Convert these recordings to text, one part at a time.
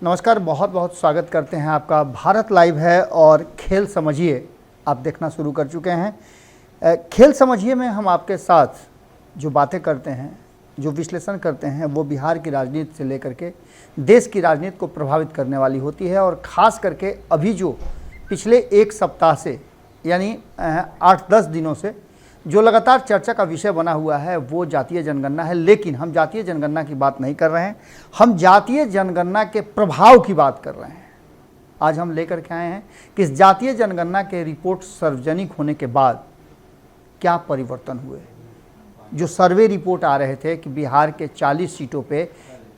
नमस्कार, बहुत बहुत स्वागत करते हैं आपका। भारत लाइव है और खेल समझिए आप देखना शुरू कर चुके हैं। खेल समझिए में हम आपके साथ जो बातें करते हैं, जो विश्लेषण करते हैं, वो बिहार की राजनीति से लेकर के देश की राजनीति को प्रभावित करने वाली होती है। और ख़ास करके अभी जो पिछले एक सप्ताह से यानी 8-10 दिनों से जो लगातार चर्चा का विषय बना हुआ है वो जातीय जनगणना है। लेकिन हम जातीय जनगणना की बात नहीं कर रहे हैं, हम जातीय जनगणना के प्रभाव की बात कर रहे हैं। आज हम लेकर के आए हैं कि इस जातीय जनगणना के रिपोर्ट सार्वजनिक होने के बाद क्या परिवर्तन हुए। जो सर्वे रिपोर्ट आ रहे थे कि बिहार के 40 सीटों पे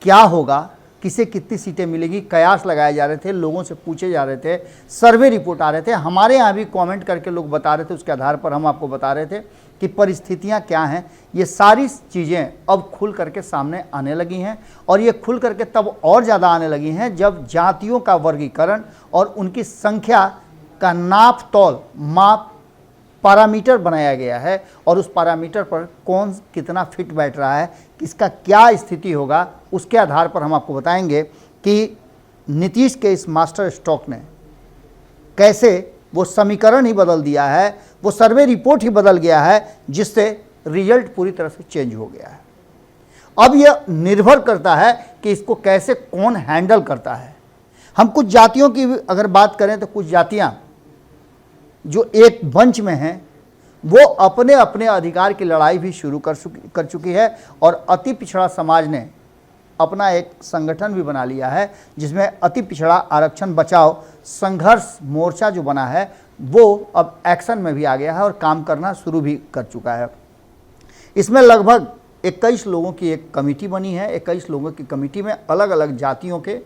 क्या होगा, किसे कितनी सीटें मिलेगी, कयास लगाए जा रहे थे, लोगों से पूछे जा रहे थे, सर्वे रिपोर्ट आ रहे थे, हमारे यहाँ भी कमेंट करके लोग बता रहे थे, उसके आधार पर हम आपको बता रहे थे कि परिस्थितियाँ क्या हैं। ये सारी चीज़ें अब खुल करके सामने आने लगी हैं और ये खुल करके तब और ज़्यादा आने लगी हैं जब जातियों का वर्गीकरण और उनकी संख्या का नाप तौल माप पैरामीटर बनाया गया है और उस पैरामीटर पर कौन कितना फिट बैठ रहा है, इसका क्या स्थिति होगा, उसके आधार पर हम आपको बताएंगे कि नीतीश के इस मास्टर स्ट्रोक ने कैसे वो समीकरण ही बदल दिया है, वो सर्वे रिपोर्ट ही बदल गया है, जिससे रिजल्ट पूरी तरह से चेंज हो गया है। अब यह निर्भर करता है कि इसको कैसे कौन हैंडल करता है। हम कुछ जातियों की अगर बात करें तो कुछ जातियाँ जो एक मंच में हैं वो अपने अपने अधिकार की लड़ाई भी शुरू कर चुकी है और अति पिछड़ा समाज ने अपना एक संगठन भी बना लिया है जिसमें अति पिछड़ा आरक्षण बचाओ संघर्ष मोर्चा जो बना है वो अब एक्शन में भी आ गया है और काम करना शुरू भी कर चुका है। इसमें लगभग 21 लोगों की एक कमेटी बनी है। 21 लोगों की कमेटी में अलग अलग जातियों के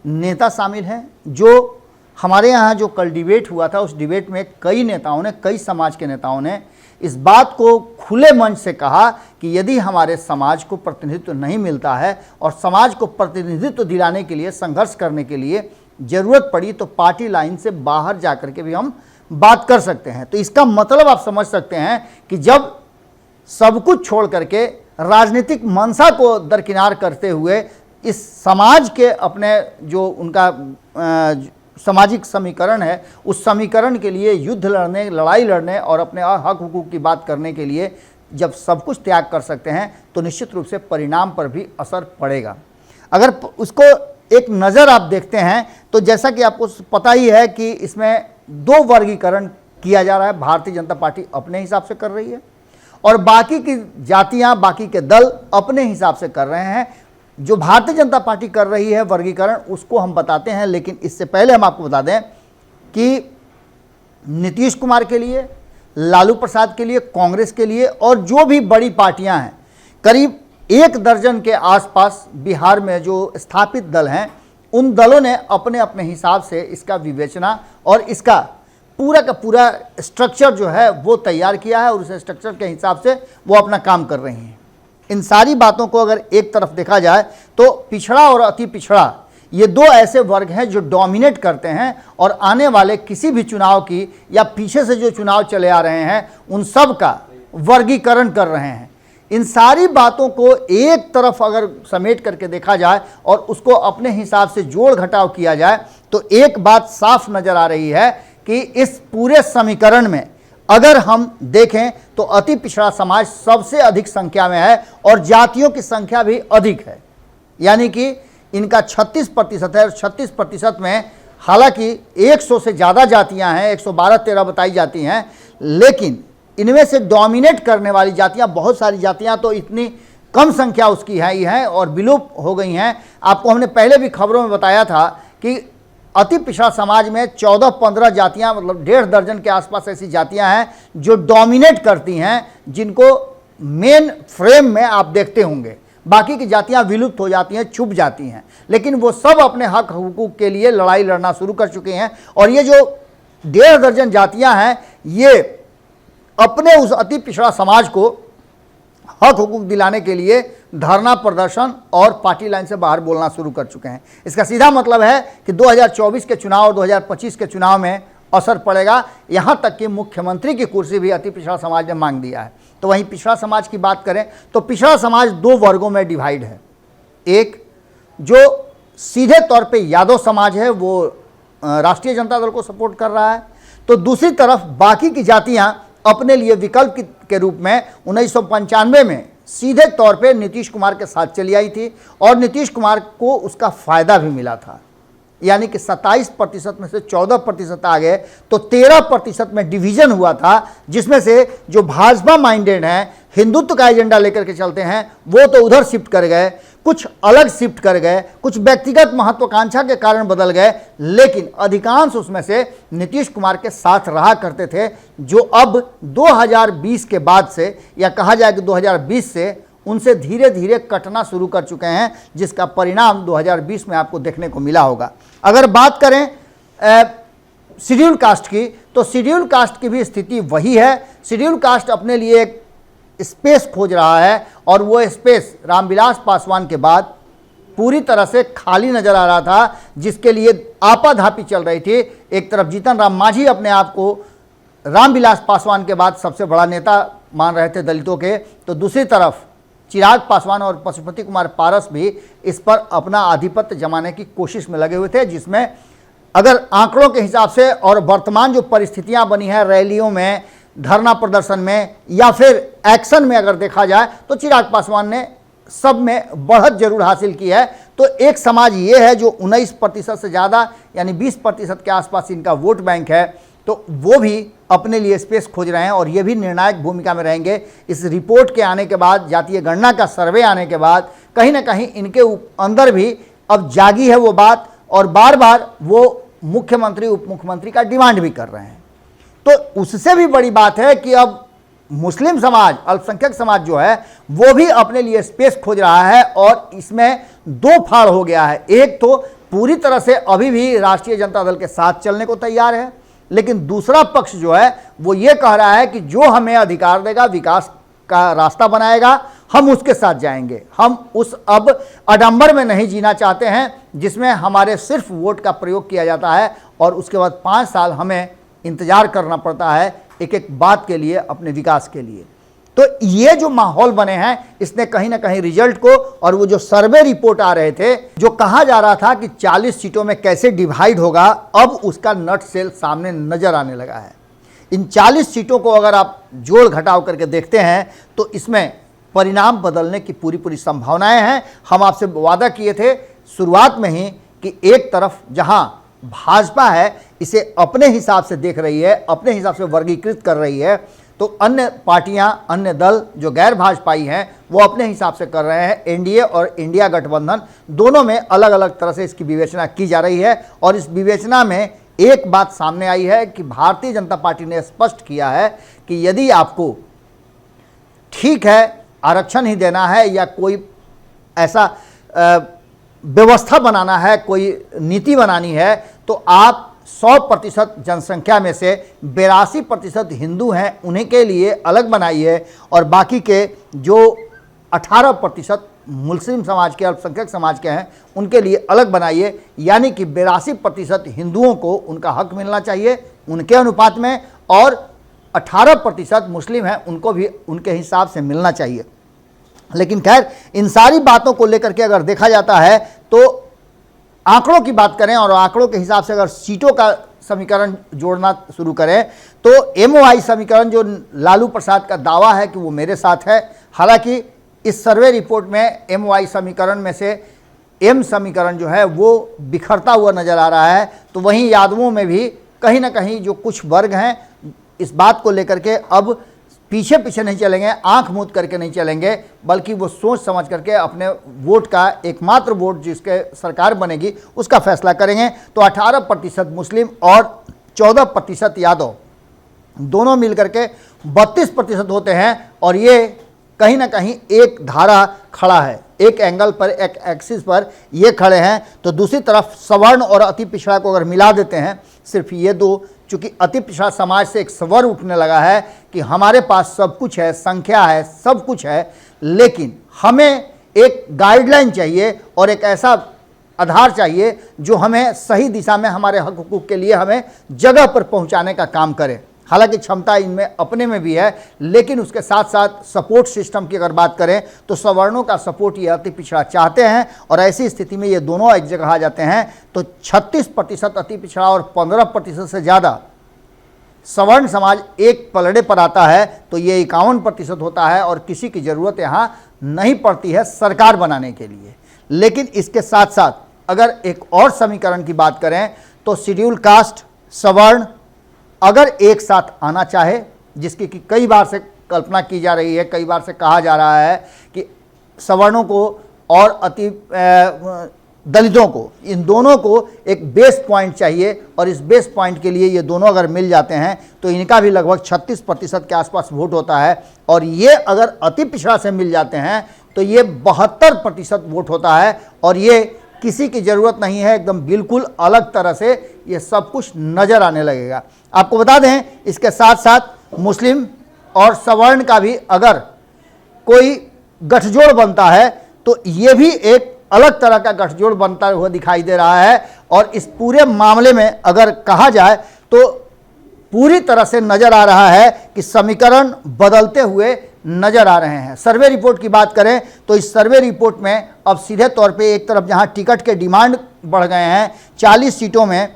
नेता शामिल हैं। जो हमारे यहाँ जो कल डिबेट हुआ था उस डिबेट में कई नेताओं ने, कई समाज के नेताओं ने इस बात को खुले मंच से कहा कि यदि हमारे समाज को प्रतिनिधित्व नहीं मिलता है और समाज को प्रतिनिधित्व दिलाने के लिए, संघर्ष करने के लिए ज़रूरत पड़ी तो पार्टी लाइन से बाहर जा कर के भी हम बात कर सकते हैं। तो इसका मतलब आप समझ सकते हैं कि जब सब कुछ छोड़ करके राजनीतिक मंशा को दरकिनार करते हुए इस समाज के अपने जो उनका सामाजिक समीकरण है उस समीकरण के लिए युद्ध लड़ने, लड़ाई लड़ने और अपने हक हुकूक की बात करने के लिए जब सब कुछ त्याग कर सकते हैं तो निश्चित रूप से परिणाम पर भी असर पड़ेगा। अगर उसको एक नज़र आप देखते हैं तो जैसा कि आपको पता ही है कि इसमें 2 वर्गीकरण किया जा रहा है। भारतीय जनता पार्टी अपने हिसाब से कर रही है और बाकी की जातियाँ, बाकी के दल अपने हिसाब से कर रहे हैं। जो भारतीय जनता पार्टी कर रही है वर्गीकरण उसको हम बताते हैं, लेकिन इससे पहले हम आपको बता दें कि नीतीश कुमार के लिए, लालू प्रसाद के लिए, कांग्रेस के लिए और जो भी बड़ी पार्टियां हैं, करीब 1 दर्जन के आसपास बिहार में जो स्थापित दल हैं, उन दलों ने अपने अपने हिसाब से इसका विवेचना और इसका पूरा का पूरा स्ट्रक्चर जो है वो तैयार किया है और उस स्ट्रक्चर के हिसाब से वो अपना काम कर रही हैं। इन सारी बातों को अगर एक तरफ देखा जाए तो पिछड़ा और अति पिछड़ा ये 2 ऐसे वर्ग हैं जो डोमिनेट करते हैं और आने वाले किसी भी चुनाव की या पीछे से जो चुनाव चले आ रहे हैं उन सब का वर्गीकरण कर रहे हैं। इन सारी बातों को एक तरफ अगर समेट करके देखा जाए और उसको अपने हिसाब से जोड़ घटाव किया जाए तो एक बात साफ नज़र आ रही है कि इस पूरे समीकरण में अगर हम देखें तो अति पिछड़ा समाज सबसे अधिक संख्या में है और जातियों की संख्या भी अधिक है। यानी कि इनका 36% है और 36% में हालांकि 100 से ज़्यादा जातियां हैं, 112-13 बताई जाती हैं, लेकिन इनमें से डोमिनेट करने वाली जातियां, बहुत सारी जातियां तो इतनी कम संख्या उसकी है और विलुप्त हो गई हैं। आपको हमने पहले भी खबरों में बताया था कि अति पिछड़ा समाज में 14-15 जातियां, मतलब 1.5 दर्जन के आसपास ऐसी जातियां हैं जो डोमिनेट करती हैं, जिनको मेन फ्रेम में आप देखते होंगे। बाकी की जातियां विलुप्त हो जाती हैं, छुप जाती हैं, लेकिन वो सब अपने हक हुकूक के लिए लड़ाई लड़ना शुरू कर चुके हैं। और ये जो 1.5 दर्जन जातियां हैं ये अपने उस अति पिछड़ा समाज को हक हुकूक दिलाने के लिए धरना प्रदर्शन और पार्टी लाइन से बाहर बोलना शुरू कर चुके हैं। इसका सीधा मतलब है कि 2024 के चुनाव और 2025 के चुनाव में असर पड़ेगा। यहाँ तक कि मुख्यमंत्री की कुर्सी भी अति पिछड़ा समाज ने मांग दिया है। तो वहीं पिछड़ा समाज की बात करें तो पिछड़ा समाज 2 वर्गों में डिवाइड है। एक जो सीधे तौर पे यादव समाज है वो राष्ट्रीय जनता दल को सपोर्ट कर रहा है, तो दूसरी तरफ बाकी की जातियां अपने लिए विकल्प के रूप में 1995 में सीधे तौर पे नीतीश कुमार के साथ चली आई थी और नीतीश कुमार को उसका फायदा भी मिला था। यानी कि 27% में से 14% आ गए, तो 13% में डिवीजन हुआ था, जिसमें से जो भाजपा माइंडेड हैं, हिंदुत्व का एजेंडा लेकर के चलते हैं, वो तो उधर शिफ्ट कर गए, कुछ अलग शिफ्ट कर गए, कुछ व्यक्तिगत महत्वाकांक्षा के कारण बदल गए, लेकिन अधिकांश उसमें से नीतीश कुमार के साथ रहा करते थे, जो अब 2020 के बाद से, या कहा जाए कि 2020 से उनसे धीरे धीरे कटना शुरू कर चुके हैं, जिसका परिणाम 2020 में आपको देखने को मिला होगा। अगर बात करें शेड्यूल कास्ट की, तो शेड्यूल कास्ट की भी स्थिति वही है। शेड्यूल कास्ट अपने लिए एक स्पेस खोज रहा है और वो स्पेस रामविलास पासवान के बाद पूरी तरह से खाली नजर आ रहा था, जिसके लिए आपाधापी चल रही थी। एक तरफ जीतन राम मांझी अपने आप को रामविलास पासवान के बाद सबसे बड़ा नेता मान रहे थे दलितों के, तो दूसरी तरफ चिराग पासवान और पशुपति कुमार पारस भी इस पर अपना आधिपत्य जमाने की कोशिश में लगे हुए थे, जिसमें अगर आंकड़ों के हिसाब से और वर्तमान जो परिस्थितियां बनी है रैलियों में, धरना प्रदर्शन में या फिर एक्शन में अगर देखा जाए, तो चिराग पासवान ने सब में बढ़त जरूर हासिल की है। तो एक समाज ये है जो 19% से ज़्यादा यानी 20% के आसपास इनका वोट बैंक है, तो वो भी अपने लिए स्पेस खोज रहे हैं और ये भी निर्णायक भूमिका में रहेंगे। इस रिपोर्ट के आने के बाद, जातीय गणना का सर्वे आने के बाद, कहीं ना कहीं इनके अंदर भी अब जागी है वो बात, और बार बार वो मुख्यमंत्री उप मुख्यमंत्री का डिमांड भी कर रहे हैं। तो उससे भी बड़ी बात है कि अब मुस्लिम समाज, अल्पसंख्यक समाज जो है, वो भी अपने लिए स्पेस खोज रहा है और इसमें दो फाड़ हो गया है। एक तो पूरी तरह से अभी भी राष्ट्रीय जनता दल के साथ चलने को तैयार है, लेकिन दूसरा पक्ष जो है वो ये कह रहा है कि जो हमें अधिकार देगा, विकास का रास्ता बनाएगा, हम उसके साथ जाएंगे। हम उस अब आडंबर में नहीं जीना चाहते हैं जिसमें हमारे सिर्फ वोट का प्रयोग किया जाता है और उसके बाद 5 साल हमें इंतजार करना पड़ता है एक एक बात के लिए, अपने विकास के लिए। तो ये जो माहौल बने हैं, इसने कहीं ना कहीं रिजल्ट को, और वो जो सर्वे रिपोर्ट आ रहे थे, जो कहा जा रहा था कि 40 सीटों में कैसे डिवाइड होगा, अब उसका नट सेल सामने नजर आने लगा है। इन 40 सीटों को अगर आप जोड़ घटाव करके देखते हैं तो इसमें परिणाम बदलने की पूरी पूरी संभावनाएं हैं। हम आपसे वादा किए थे शुरुआत में ही कि एक तरफ जहां भाजपा है इसे अपने हिसाब से देख रही है, अपने हिसाब से वर्गीकृत कर रही है, तो अन्य पार्टियां, अन्य दल जो गैर भाजपाई हैं, वो अपने हिसाब से कर रहे हैं। एनडीए और इंडिया गठबंधन दोनों में अलग अलग तरह से इसकी विवेचना की जा रही है और इस विवेचना में एक बात सामने आई है कि भारतीय जनता पार्टी ने स्पष्ट किया है कि यदि आपको ठीक है आरक्षण ही देना है या कोई ऐसा व्यवस्था बनाना है, कोई नीति बनानी है, तो आप 100% जनसंख्या में से 82% हिंदू हैं, उन्हीं के लिए अलग बनाइए और बाकी के जो 18% मुस्लिम समाज के, अल्पसंख्यक समाज के हैं, उनके लिए अलग बनाइए। यानी कि 82% हिंदुओं को उनका हक मिलना चाहिए उनके अनुपात में, और 18% मुस्लिम हैं, उनको भी उनके हिसाब से मिलना चाहिए। लेकिन खैर, इन सारी बातों को लेकर के अगर देखा जाता है तो आंकड़ों की बात करें और आंकड़ों के हिसाब से अगर सीटों का समीकरण जोड़ना शुरू करें तो एमओआई समीकरण, जो लालू प्रसाद का दावा है कि वो मेरे साथ है, हालांकि इस सर्वे रिपोर्ट में एमओआई समीकरण में से एम समीकरण जो है वो बिखरता हुआ नजर आ रहा है। तो वहीं यादवों में भी कहीं ना कहीं जो कुछ वर्ग हैं इस बात को लेकर के अब पीछे पीछे नहीं चलेंगे, आंख मूंद करके नहीं चलेंगे, बल्कि वो सोच समझ करके अपने वोट का, एकमात्र वोट जिसके सरकार बनेगी उसका फैसला करेंगे। तो 18% मुस्लिम और 14% यादव दोनों मिलकर के 32% होते हैं और ये कहीं ना कहीं एक धारा खड़ा है, एक एंगल पर, एक एक्सिस पर ये खड़े हैं। तो दूसरी तरफ सवर्ण और अति पिछड़ा को अगर मिला देते हैं, सिर्फ ये दो, चूँकि अति पिछड़ा समाज से एक स्वर उठने लगा है कि हमारे पास सब कुछ है, संख्या है, सब कुछ है, लेकिन हमें एक गाइडलाइन चाहिए और एक ऐसा आधार चाहिए जो हमें सही दिशा में, हमारे हक हुकूक के लिए हमें जगह पर पहुंचाने का काम करे। हालांकि क्षमता इनमें अपने में भी है, लेकिन उसके साथ साथ सपोर्ट सिस्टम की अगर बात करें तो सवर्णों का सपोर्ट ये अति पिछड़ा चाहते हैं, और ऐसी स्थिति में ये दोनों एक जगह आ जाते हैं तो 36% अति पिछड़ा और 15% से ज़्यादा सवर्ण समाज एक पलड़े पर आता है तो ये 51% होता है, और किसी की ज़रूरत यहाँ नहीं पड़ती है सरकार बनाने के लिए। लेकिन इसके साथ साथ अगर एक और समीकरण की बात करें तो शेड्यूल कास्ट, सवर्ण अगर एक साथ आना चाहे, जिसकी कि कई बार से कल्पना की जा रही है, कई बार से कहा जा रहा है कि सवर्णों को और अति दलितों को, इन दोनों को एक बेस पॉइंट चाहिए, और इस बेस पॉइंट के लिए ये दोनों अगर मिल जाते हैं तो इनका भी लगभग 36% के आसपास वोट होता है, और ये अगर अति पिछड़ा से मिल जाते हैं तो ये 72% वोट होता है, और ये किसी की ज़रूरत नहीं है, एकदम बिल्कुल अलग तरह से ये सब कुछ नज़र आने लगेगा। आपको बता दें इसके साथ साथ मुस्लिम और सवर्ण का भी अगर कोई गठजोड़ बनता है तो ये भी एक अलग तरह का गठजोड़ बनता हुआ दिखाई दे रहा है, और इस पूरे मामले में अगर कहा जाए तो पूरी तरह से नज़र आ रहा है कि समीकरण बदलते हुए नज़र आ रहे हैं। सर्वे रिपोर्ट की बात करें तो इस सर्वे रिपोर्ट में अब सीधे तौर पे एक तरफ जहां टिकट के डिमांड बढ़ गए हैं, 40 सीटों में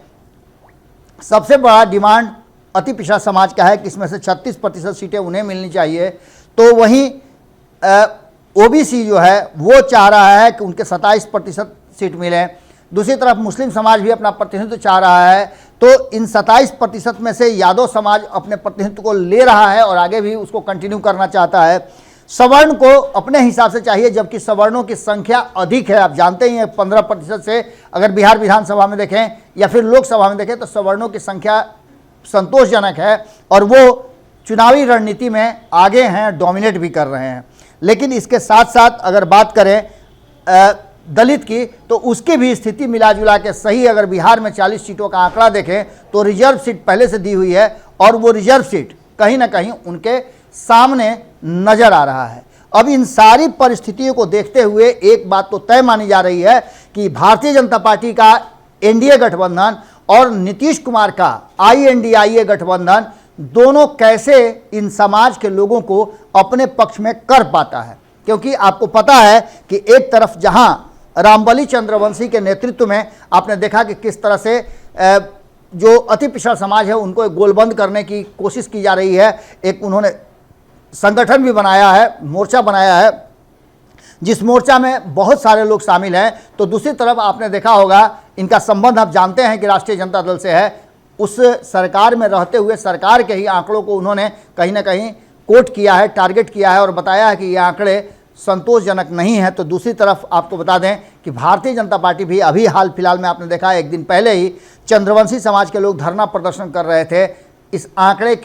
सबसे बड़ा डिमांड अति पिछड़ा समाज का है कि इसमें से 36% सीटें उन्हें मिलनी चाहिए, तो वहीं ओबीसी जो है वो चाह रहा है कि उनके 27% सीट मिले। दूसरी तरफ मुस्लिम समाज भी अपना प्रतिनिधित्व चाह रहा है, तो इन 27% में से यादव समाज अपने प्रतिनिधित्व को ले रहा है और आगे भी उसको कंटिन्यू करना चाहता है। सवर्ण को अपने हिसाब से चाहिए, जबकि सवर्णों की संख्या अधिक है। आप जानते ही हैं 15% से अगर बिहार विधानसभा में देखें या फिर लोकसभा में देखें तो सवर्णों की संख्या संतोषजनक है, और वो चुनावी रणनीति में आगे हैं, डोमिनेट भी कर रहे हैं। लेकिन इसके साथ साथ अगर बात करें दलित की तो उसकी भी स्थिति मिला जुला के सही, अगर बिहार में 40 सीटों का आंकड़ा देखें तो रिजर्व सीट पहले से दी हुई है, और वो रिजर्व सीट कहीं ना कहीं उनके सामने नजर आ रहा है। अब इन सारी परिस्थितियों को देखते हुए एक बात तो तय मानी जा रही है कि भारतीय जनता पार्टी का एनडीए गठबंधन और नीतीश कुमार का INDIA गठबंधन दोनों कैसे इन समाज के लोगों को अपने पक्ष में कर पाता है। क्योंकि आपको पता है कि एक तरफ जहां रामबली चंद्रवंशी के नेतृत्व में आपने देखा कि किस तरह से जो अति पिछड़ा समाज है उनको एक गोलबंद करने की कोशिश की जा रही है। एक उन्होंने संगठन भी बनाया है, मोर्चा बनाया है, जिस मोर्चा में बहुत सारे लोग शामिल हैं। तो दूसरी तरफ आपने देखा होगा इनका संबंध आप जानते हैं कि राष्ट्रीय जनता दल से है। उस सरकार में रहते हुए सरकार के ही आंकड़ों को उन्होंने कहीं ना कहीं कोट किया है, टारगेट किया है और बताया है कि ये आंकड़े संतोषजनक नहीं है। तो दूसरी तरफ आपको बता दें कि भारतीय जनता पार्टी भी अभी हाल फिलहाल में आपने देखा एक दिन पहले ही चंद्रवंशी समाज के लोग धरना प्रदर्शन कर रहे थे इस आंकड़े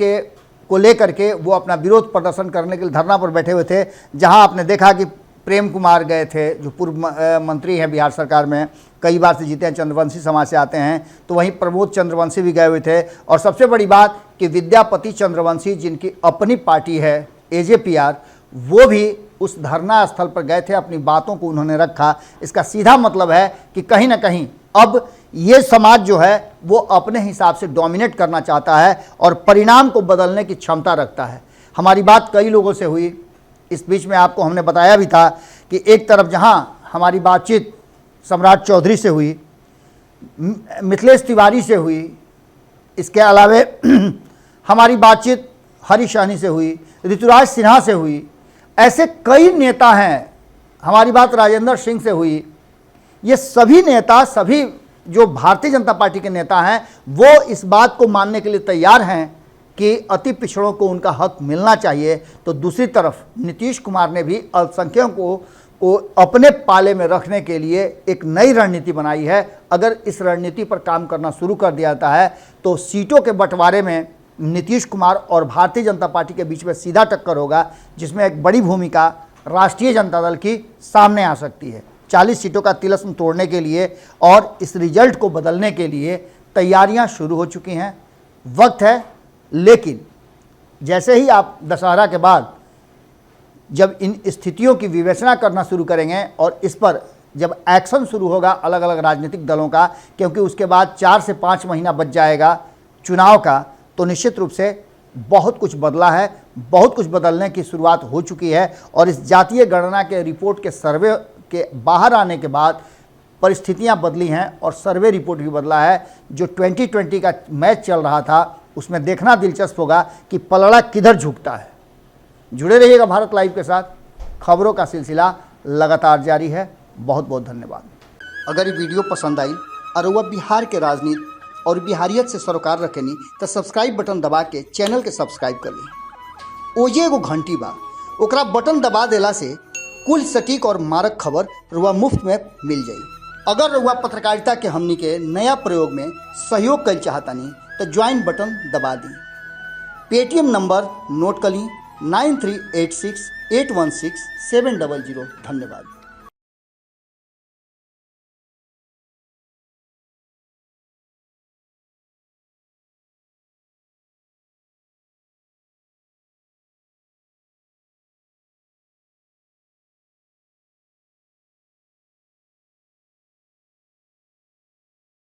को लेकर के। वो अपना विरोध प्रदर्शन करने के लिए धरना पर बैठे हुए थे, जहां आपने देखा कि प्रेम कुमार गए थे जो पूर्व मंत्री हैं बिहार सरकार में, कई बार से जीते हैं, चंद्रवंशी समाज से आते हैं। तो वहीं प्रमोद चंद्रवंशी भी गए हुए थे। और सबसे बड़ी बात कि विद्यापति चंद्रवंशी जिनकी अपनी पार्टी है AJPR, वो भी उस धरना स्थल पर गए थे, अपनी बातों को उन्होंने रखा। इसका सीधा मतलब है कि कहीं ना कहीं अब ये समाज जो है वो अपने हिसाब से डोमिनेट करना चाहता है और परिणाम को बदलने की क्षमता रखता है। हमारी बात कई लोगों से हुई, इस बीच में आपको हमने बताया भी था कि एक तरफ जहां हमारी बातचीत सम्राट चौधरी से हुई, मिथिलेश तिवारी से हुई, इसके अलावे हमारी बातचीत हरीश सहनी से हुई, ऋतुराज सिन्हा से हुई, ऐसे कई नेता हैं। हमारी बात राजेंद्र सिंह से हुई। ये सभी नेता, सभी जो भारतीय जनता पार्टी के नेता हैं, वो इस बात को मानने के लिए तैयार हैं कि अति पिछड़ों को उनका हक मिलना चाहिए। तो दूसरी तरफ नीतीश कुमार ने भी अल्पसंख्यकों को अपने पाले में रखने के लिए एक नई रणनीति बनाई है। अगर इस रणनीति पर काम करना शुरू कर दिया जाता है तो सीटों के बंटवारे में नीतीश कुमार और भारतीय जनता पार्टी के बीच में सीधा टक्कर होगा, जिसमें एक बड़ी भूमिका राष्ट्रीय जनता दल की सामने आ सकती है। 40 सीटों का तिलिस्म तोड़ने के लिए और इस रिजल्ट को बदलने के लिए तैयारियां शुरू हो चुकी हैं, वक्त है। लेकिन जैसे ही आप दशहरा के बाद जब इन स्थितियों की विवेचना करना शुरू करेंगे और इस पर जब एक्शन शुरू होगा अलग अलग राजनीतिक दलों का, क्योंकि उसके बाद 4 से 5 महीना बच जाएगा चुनाव का, तो निश्चित रूप से बहुत कुछ बदला है, बहुत कुछ बदलने की शुरुआत हो चुकी है। और इस जातीय गणना के रिपोर्ट के सर्वे के बाहर आने के बाद परिस्थितियां बदली हैं और सर्वे रिपोर्ट भी बदला है। जो 2020 का मैच चल रहा था उसमें देखना दिलचस्प होगा कि पलड़ा किधर झुकता है। जुड़े रहिएगा भारत लाइव के साथ, खबरों का सिलसिला लगातार जारी है। बहुत बहुत धन्यवाद। अगर ये वीडियो पसंद आई और वह बिहार के राजनीति और बिहारियत से सरोकार रखेनी तो सब्सक्राइब बटन दबा के चैनल के सब्सक्राइब कर ली। ओजे एगो घंटी बा, ओकरा बटन दबा देला से कुल सटीक और मारक खबर रुआ मुफ्त में मिल जाई। अगर रुआ पत्रकारिता के हमनी के नया प्रयोग में सहयोग कर चाहतानी तो ज्वाइन बटन दबा दी। पेटीएम नंबर नोट कर ली 9386816700। धन्यवाद।